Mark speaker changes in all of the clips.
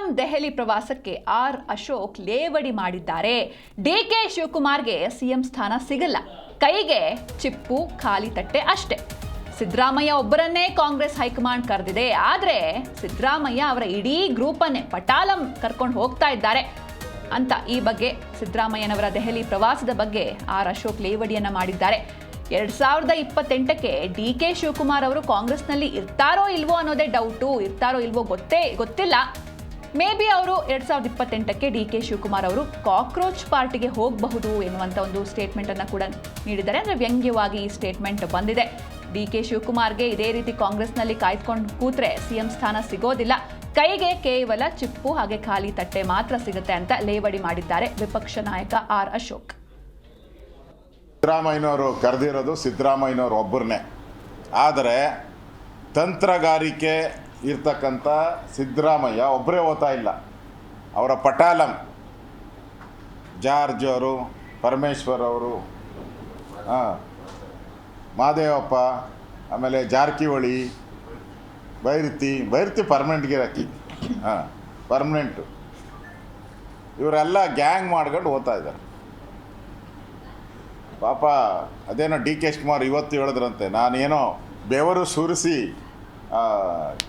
Speaker 1: CM Delhi ಪ್ರವಾಸಕ್ಕೆ R Ashok ಲೇವಡಿ ಮಾಡಿದ್ದಾರೆ. ಡಿಕೆ ಶಿವಕುಮಾರ್ಗೆ ಸಿಎಂ ಸ್ಥಾನ ಸಿಗಲ್ಲ, ಕೈಗೆ ಚಿಪ್ಪು ಖಾಲಿ ತಟ್ಟೆ ಅಷ್ಟೇ. ಸಿದ್ದರಾಮಯ್ಯ ಒಬ್ಬರನ್ನೇ ಕಾಂಗ್ರೆಸ್ ಹೈಕಮಾಂಡ್ ಕರೆದಿದೆ. ಆದರೆ ಸಿದ್ದರಾಮಯ್ಯ ಅವರ ಇಡೀ ಗ್ರೂಪನ್ನೇ ಪಟಾಲಂ ಕರ್ಕೊಂಡು ಹೋಗ್ತಾ ಇದ್ದಾರೆ ಅಂತ ಈ ಬಗ್ಗೆ ಸಿದ್ದರಾಮಯ್ಯನವರ ದೆಹಲಿ ಪ್ರವಾಸದ ಬಗ್ಗೆ ಆರ್ ಅಶೋಕ್ ಲೇವಡಿಯನ್ನ ಮಾಡಿದ್ದಾರೆ. 2028ಕ್ಕೆ ಡಿಕೆ ಶಿವಕುಮಾರ್ ಅವರು ಕಾಂಗ್ರೆಸ್ನಲ್ಲಿ ಇರ್ತಾರೋ ಇಲ್ವೋ ಅನ್ನೋದೇ ಡೌಟು. ಇರ್ತಾರೋ ಇಲ್ವೋ ಗೊತ್ತಿಲ್ಲ. ಮೇ ಬಿ ಅವರು 2028ಕ್ಕೆ ಡಿಕೆ ಶಿವಕುಮಾರ್ ಅವರು ಕಾಕ್ರೋಚ್ ಪಾರ್ಟಿಗೆ ಹೋಗಬಹುದು ಎನ್ನುವಂಥ ಒಂದು ಸ್ಟೇಟ್ಮೆಂಟನ್ನು ಕೂಡ ನೀಡಿದ್ದಾರೆ. ಅಂದರೆ ವ್ಯಂಗ್ಯವಾಗಿ ಈ ಸ್ಟೇಟ್ಮೆಂಟ್ ಬಂದಿದೆ. ಡಿಕೆ ಶಿವಕುಮಾರ್ಗೆ ಇದೇ ರೀತಿ ಕಾಂಗ್ರೆಸ್ನಲ್ಲಿ ಕಾಯ್ದುಕೊಂಡು ಕೂತ್ರೆ ಸಿಎಂ ಸ್ಥಾನ ಸಿಗೋದಿಲ್ಲ, ಕೈಗೆ ಕೇವಲ ಚಿಪ್ಪು ಹಾಗೆ ಖಾಲಿ ತಟ್ಟೆ ಮಾತ್ರ ಸಿಗುತ್ತೆ ಅಂತ ಲೇವಡಿ ಮಾಡಿದ್ದಾರೆ ವಿಪಕ್ಷ ನಾಯಕ ಆರ್ ಅಶೋಕ್.
Speaker 2: ಸಿದ್ದರಾಮಯ್ಯನವರು ಕರೆದಿರೋದು ಸಿದ್ದರಾಮಯ್ಯನವರು ಒಬ್ಬರನ್ನೇ. ಆದರೆ ತಂತ್ರಗಾರಿಕೆ ಇರ್ತಕ್ಕಂಥ ಸಿದ್ದರಾಮಯ್ಯ ಒಬ್ಬರೇ ಹೋಗ್ತಾ ಇಲ್ಲ. ಅವರ ಪಟಾಲಂ ಜಾರ್ಜ್ ಅವರು, ಪರಮೇಶ್ವರ್ ಅವರು, ಮಾದೇವಪ್ಪ, ಆಮೇಲೆ ಜಾರಕಿಹೊಳಿ, ಬೈರತಿ ಪರ್ಮನೆಂಟ್ಗೆ ಹಾಕಿ ಪರ್ಮನೆಂಟು, ಇವರೆಲ್ಲ ಗ್ಯಾಂಗ್ ಮಾಡ್ಕೊಂಡು ಹೋಗ್ತಾ ಇದ್ದಾರೆ. ಪಾಪ ಅದೇನೋ ಡಿ ಕೆ ಶಿವಕುಮಾರ್ ಇವತ್ತು ಹೇಳಿದ್ರಂತೆ, ನಾನೇನೋ ಬೆವರು ಸುರಿಸಿ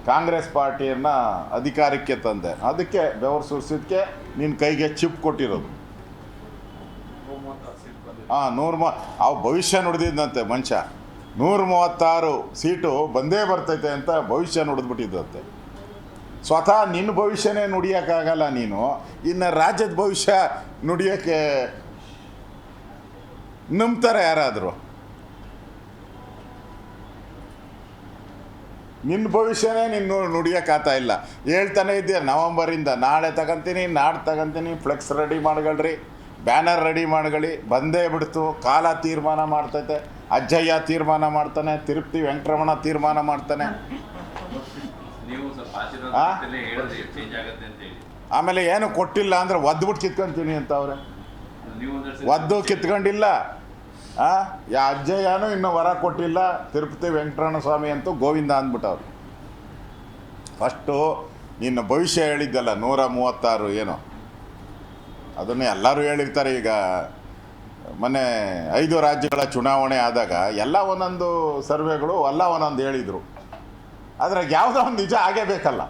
Speaker 2: ಕಾಂಗ್ರೆಸ್ ಪಾರ್ಟಿಯನ್ನು ಅಧಿಕಾರಕ್ಕೆ ತಂದೆ, ಅದಕ್ಕೆ ಬೆವರು ಸುರಿಸಿದ್ದಕ್ಕೆ ನಿನ್ನ ಕೈಗೆ ಚಿಪ್ ಕೊಟ್ಟಿರೋದು. ಅವು ಭವಿಷ್ಯ ನುಡಿದಿದ್ದಂತೆ ಮನುಷ್ಯ. 136 ಸೀಟು ಬಂದೇ ಬರ್ತೈತೆ ಅಂತ ಭವಿಷ್ಯ ನುಡಿದ್ಬಿಟ್ಟಿದ್ದಂತೆ. ಸ್ವತಃ ನಿನ್ನ ಭವಿಷ್ಯನೇ ನುಡಿಯೋಕ್ಕಾಗಲ್ಲ ನೀನು, ಇನ್ನು ರಾಜ್ಯದ ಭವಿಷ್ಯ ನುಡಿಯೋಕ್ಕೆ ನಂಬ್ತಾರೆ ಯಾರಾದರೂ? ನಿನ್ನ ಭವಿಷ್ಯನೇ ನೀನು ನುಡಿಯೋಕ್ಕಾಗ್ತಾ ಇಲ್ಲ. ಹೇಳ್ತಾನೆ ಇದೆಯಾ ನವಂಬರಿಂದ, ನಾಳೆ ತಗೊಂತೀನಿ, ನಾಡ್ದು ತಗೊಂತೀನಿ, ಫ್ಲೆಕ್ಸ್ ರೆಡಿ ಮಾಡ್ಕೊಳ್ರಿ, ಬ್ಯಾನರ್ ರೆಡಿ ಮಾಡ್ಕೊಳ್ಳಿ. ಬಂದೇ ಬಿಡ್ತು. ಕಾಲ ತೀರ್ಮಾನ ಮಾಡ್ತೈತೆ, ಅಜ್ಜಯ್ಯ ತೀರ್ಮಾನ ಮಾಡ್ತಾನೆ, ತಿರುಪತಿ ವೆಂಕಟರಮಣ ತೀರ್ಮಾನ ಮಾಡ್ತಾನೆ. ಆಮೇಲೆ ಏನು ಕೊಟ್ಟಿಲ್ಲ ಅಂದರೆ ಒದ್ಬಿಟ್ಟು ಕಿತ್ಕೊಂತೀನಿ ಅಂತ ಅವ್ರೆ. ಒದ್ದು ಕಿತ್ಕೊಂಡಿಲ್ಲ. ಯಾ ಅಜ್ಜಯ್ಯನೂ ಇನ್ನೂ ವರ ಕೊಟ್ಟಿಲ್ಲ, ತಿರುಪತಿ ವೆಂಕಟರಮಣ ಸ್ವಾಮಿ ಅಂತೂ ಗೋವಿಂದ ಅಂದ್ಬಿಟ್ಟವ್ರು. ಫಸ್ಟು ನಿನ್ನ ಭವಿಷ್ಯ ಹೇಳಿದ್ದಲ್ಲ 136 ಏನೋ, ಅದನ್ನು ಎಲ್ಲರೂ ಹೇಳಿರ್ತಾರೆ. ಈಗ ಮೊನ್ನೆ 5 ರಾಜ್ಯಗಳ ಚುನಾವಣೆ ಆದಾಗ ಎಲ್ಲ ಒಂದೊಂದು ಸರ್ವೆಗಳು ಎಲ್ಲ ಒಂದೊಂದು ಹೇಳಿದರು. ಆದರೆ ಯಾವುದೋ ಒಂದು ನಿಜ ಆಗೇ ಬೇಕಲ್ಲ.